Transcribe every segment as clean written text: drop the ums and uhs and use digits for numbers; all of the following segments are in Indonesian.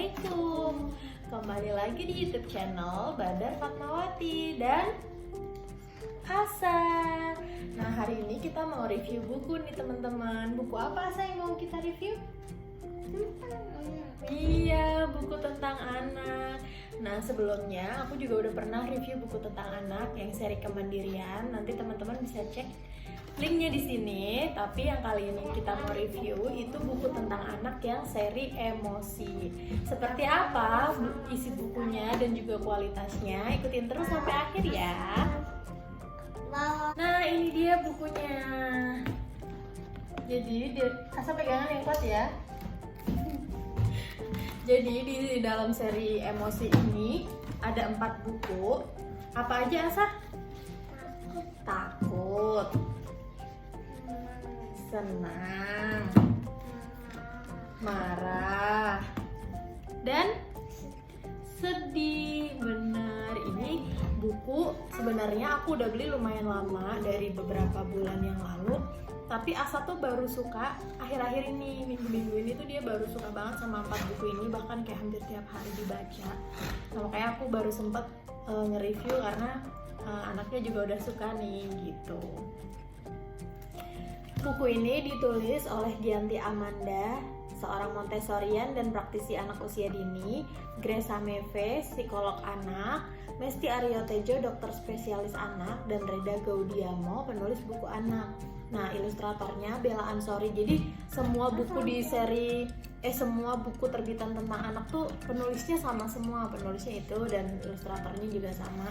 Assalamualaikum. Kembali lagi di YouTube channel Badar Fatmawati dan Asa. Nah, hari ini kita mau review buku nih teman-teman. Buku apa Asa yang mau kita review? Iya, buku tentang anak. Nah, sebelumnya aku juga udah pernah review buku tentang anak yang seri Kemandirian. Nanti teman-teman bisa cek linknya di sini. Tapi yang kali ini kita mau review itu buku tentang anak yang seri Emosi. Seperti apa isi bukunya dan juga kualitasnya, ikutin terus sampai akhir ya. Nah, ini dia bukunya. Jadi Asa pegangan yang kuat ya. Jadi di dalam seri Emosi ini ada 4 buku. Apa aja Asa? Takut, senang, marah, dan sedih. Benar, ini buku sebenarnya aku udah beli lumayan lama, dari beberapa bulan yang lalu. Tapi Asa tuh baru suka akhir-akhir ini, minggu-minggu ini tuh dia baru suka banget sama 4 buku ini, bahkan kayak hampir tiap hari dibaca. Nah, makanya aku baru sempet nge-review karena anaknya juga udah suka nih gitu. Buku ini ditulis oleh Gianti Amanda, seorang Montessorian dan praktisi anak usia dini, Gresa Meve, psikolog anak, Mesti Aryotejo, dokter spesialis anak, dan Reda Gaudiamo, penulis buku anak. Nah, ilustratornya Bella Ansori. Jadi semua buku di seri semua buku terbitan tentang anak tuh penulisnya sama semua, penulisnya itu dan ilustratornya juga sama.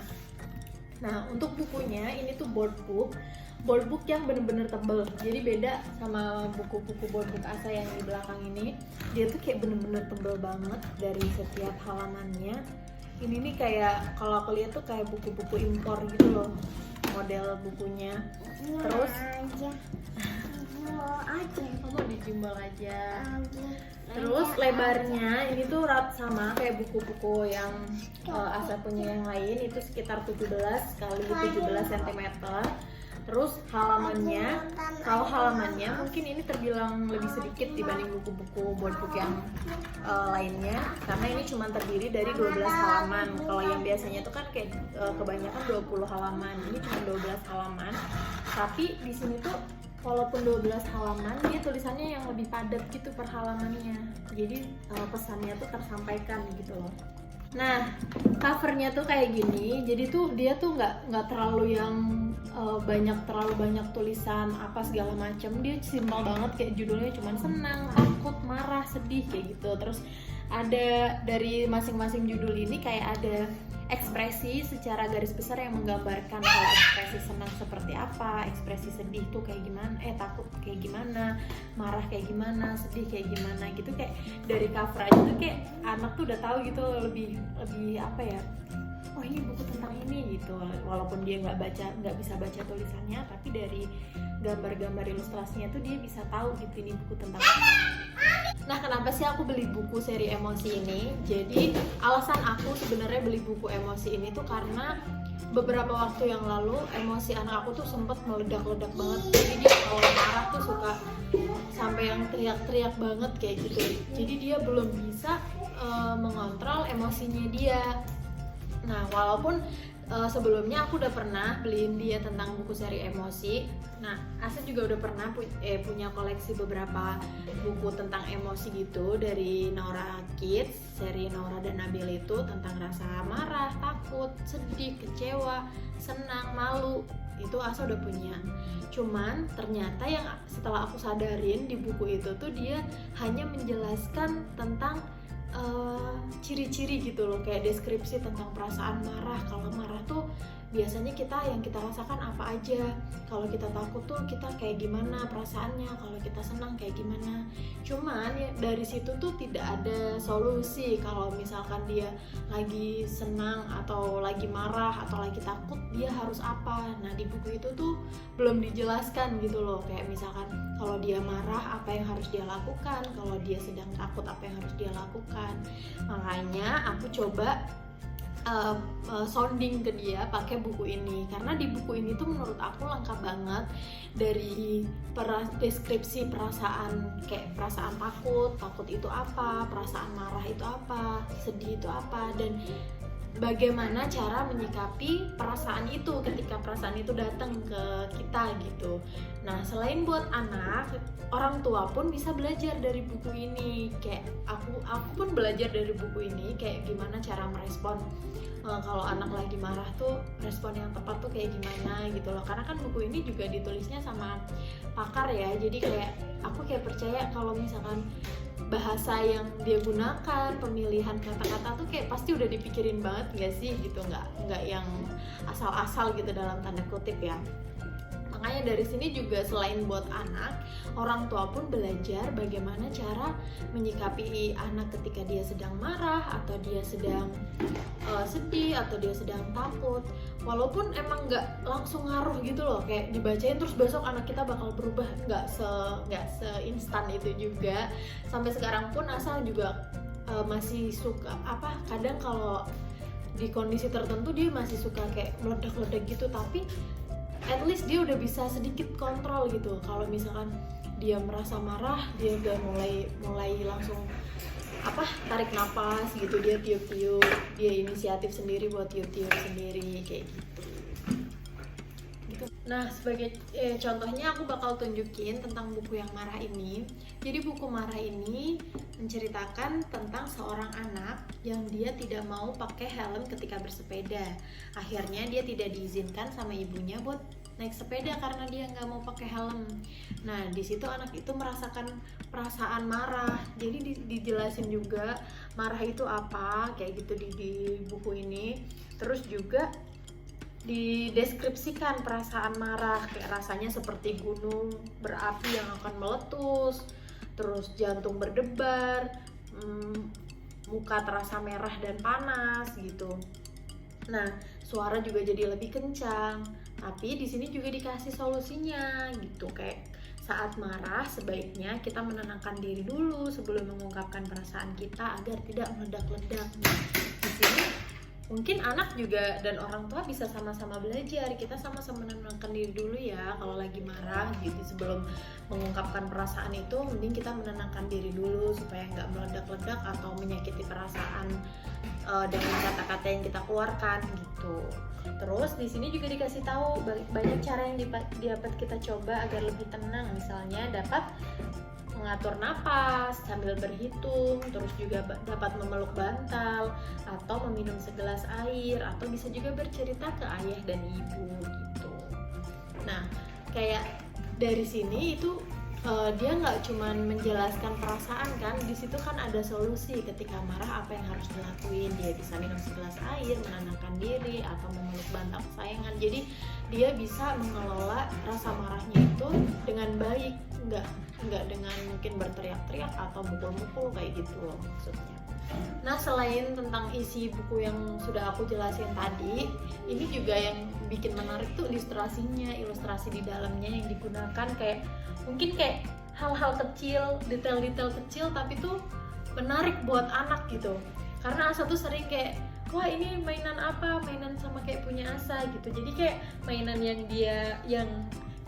Nah, untuk bukunya ini tuh board book yang bener-bener tebel. Jadi beda sama buku-buku board book Asa yang di belakang ini. Dia tuh kayak bener-bener tebel banget dari setiap halamannya. Ini nih kayak, kalau aku lihat tuh kayak buku-buku impor gitu loh model bukunya. Terus kamu dijual aja. Terus lebarnya ini tuh sama kayak buku-buku yang Asa punya yang lain, itu sekitar 17 kali 17 cm. Terus kalau halamannya mungkin ini terbilang lebih sedikit dibanding buku-buku board book yang lainnya, karena ini cuma terdiri dari 12 halaman. Kalau yang biasanya itu kan kayak kebanyakan 20 halaman, ini cuma 12 halaman. Tapi di sini tuh walaupun 12 halaman, dia tulisannya yang lebih padat gitu per halamannya. Jadi pesannya tuh tersampaikan gitu loh. Nah, covernya tuh kayak gini. Jadi tuh dia tuh nggak terlalu yang terlalu banyak tulisan apa segala macam. Dia simpel banget, kayak judulnya cuman senang, takut, marah, sedih kayak gitu. Terus ada dari masing-masing judul ini kayak ada ekspresi secara garis besar yang menggambarkan kalau ekspresi senang seperti apa, ekspresi sedih tuh kayak gimana, takut kayak gimana, marah kayak gimana, sedih kayak gimana gitu. Kayak dari cover aja tuh kayak anak tuh udah tahu gitu, lebih apa ya, oh ini buku tentang ini gitu. Walaupun dia nggak bisa baca tulisannya, tapi dari gambar-gambar ilustrasinya tuh dia bisa tahu gitu ini buku tentang apa. Nah, kenapa sih aku beli buku seri Emosi ini? Jadi alasan aku sebenarnya beli buku Emosi ini tuh karena beberapa waktu yang lalu emosi anak aku tuh sempet meledak-ledak banget. Jadi dia kalau marah tuh suka sampai yang teriak-teriak banget kayak gitu. Jadi dia belum bisa mengontrol emosinya dia. Nah, walaupun sebelumnya aku udah pernah beliin dia tentang buku seri Emosi. Nah, Asa juga udah pernah punya koleksi beberapa buku tentang emosi gitu dari Nora Kids, seri Nora dan Nabil itu tentang rasa marah, takut, sedih, kecewa, senang, malu. Itu Asa udah punya. Cuman ternyata yang setelah aku sadarin di buku itu tuh dia hanya menjelaskan tentang ciri-ciri gitu loh, kayak deskripsi tentang perasaan marah. Kalau marah tuh biasanya yang kita rasakan apa aja, kalau kita takut tuh kita kayak gimana perasaannya, kalau kita senang kayak gimana. Cuman ya, dari situ tuh tidak ada solusi kalau misalkan dia lagi senang atau lagi marah atau lagi takut dia harus apa. Nah, di buku itu tuh belum dijelaskan gitu loh, kayak misalkan kalau dia marah apa yang harus dia lakukan, kalau dia sedang takut apa yang harus dia lakukan. Makanya aku coba sounding ke dia pakai buku ini, karena di buku ini tuh menurut aku lengkap banget, dari deskripsi perasaan, kayak perasaan takut itu apa, perasaan marah itu apa, sedih itu apa, dan bagaimana cara menyikapi perasaan itu ketika perasaan itu datang ke kita gitu. Nah, selain buat anak, orang tua pun bisa belajar dari buku ini. Kayak aku pun belajar dari buku ini kayak gimana cara merespon kalau anak lagi marah tuh, respon yang tepat tuh kayak gimana gitu loh. Karena kan buku ini juga ditulisnya sama pakar ya. Jadi kayak aku kayak percaya kalau misalkan bahasa yang dia gunakan, pemilihan kata-kata tuh kayak pasti udah dipikirin banget gak sih gitu, nggak yang asal-asal gitu dalam tanda kutip ya. Makanya dari sini juga selain buat anak, orang tua pun belajar bagaimana cara menyikapi anak ketika dia sedang marah, atau dia sedang sedih, atau dia sedang takut. Walaupun emang nggak langsung ngaruh gitu loh, kayak dibacain terus besok anak kita bakal berubah, nggak seinstan itu juga. Sampai sekarang pun Asal juga masih suka kadang kalau di kondisi tertentu dia masih suka kayak meledak-ledak gitu, tapi at least dia udah bisa sedikit kontrol gitu. Kalau misalkan dia merasa marah, dia udah mulai langsung tarik napas gitu, dia tiup-tiup, dia inisiatif sendiri buat tiup-tiup sendiri kayak gitu. Nah, sebagai contohnya aku bakal tunjukin tentang buku yang marah ini. Jadi buku marah ini menceritakan tentang seorang anak yang dia tidak mau pakai helm ketika bersepeda. Akhirnya dia tidak diizinkan sama ibunya buat naik sepeda karena dia nggak mau pakai helm. Nah, di situ anak itu merasakan perasaan marah. Jadi dijelasin juga marah itu apa kayak gitu di buku ini. Terus juga dideskripsikan perasaan marah, kayak rasanya seperti gunung berapi yang akan meletus, terus jantung berdebar, muka terasa merah dan panas gitu. Nah, suara juga jadi lebih kencang. Tapi di sini juga dikasih solusinya gitu, kayak saat marah sebaiknya kita menenangkan diri dulu sebelum mengungkapkan perasaan kita agar tidak meledak-ledak. Di sini mungkin anak juga dan orang tua bisa sama-sama belajar. Kita sama-sama menenangkan diri dulu ya kalau lagi marah gitu. Sebelum mengungkapkan perasaan itu, mending kita menenangkan diri dulu supaya nggak meledak-ledak atau menyakiti perasaan dengan kata-kata yang kita keluarkan gitu. Terus di sini juga dikasih tahu banyak cara yang dapat kita coba agar lebih tenang. Misalnya dapat mengatur napas sambil berhitung, terus juga dapat memeluk bantal atau meminum segelas air, atau bisa juga bercerita ke ayah dan ibu gitu. Nah, kayak dari sini itu dia nggak cuman menjelaskan perasaan kan, di situ kan ada solusi ketika marah apa yang harus dilakuin. Dia bisa minum segelas air, menenangkan diri, atau memeluk bantal kesayangan. Jadi dia bisa mengelola rasa marahnya itu dengan baik, nggak dengan mungkin berteriak-teriak atau mukul-mukul kayak gitu loh maksudnya. Nah, selain tentang isi buku yang sudah aku jelasin tadi, ini juga yang bikin menarik tuh ilustrasinya, ilustrasi di dalamnya yang digunakan kayak mungkin kayak hal-hal kecil, detail-detail kecil tapi tuh menarik buat anak gitu. Karena Asa tuh sering kayak, wah ini mainan apa, mainan sama kayak punya Asa gitu. Jadi kayak mainan yang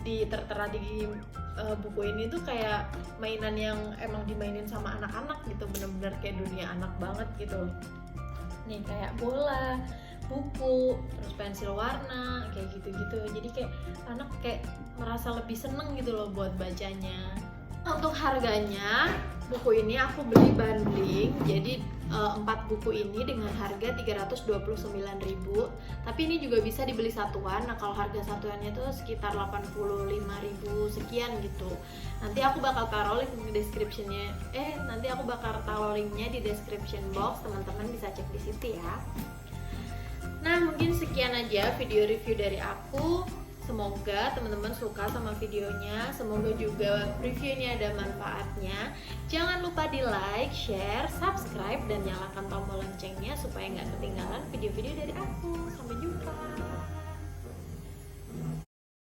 tertera di buku ini tuh kayak mainan yang emang dimainin sama anak-anak gitu, bener-bener kayak dunia anak banget gitu. Nih kayak bola, buku, terus pensil warna, kayak gitu-gitu. Jadi kayak anak kayak merasa lebih seneng gitu loh buat bacanya. Untuk harganya, buku ini aku beli bundling, jadi 4 buku ini dengan harga 329.000. Tapi ini juga bisa dibeli satuan. Nah, kalau harga satuannya itu sekitar 85.000 sekian gitu. Nanti aku bakal taruh link di description-nya. Nanti aku bakal taruh linknya di description box. Teman-teman bisa cek di situ ya. Nah, mungkin sekian aja video review dari aku. Semoga teman-teman suka sama videonya. Semoga juga reviewnya ada manfaatnya. Jangan lupa di like, share, subscribe, dan nyalakan tombol loncengnya supaya nggak ketinggalan video-video dari aku. Sampai jumpa.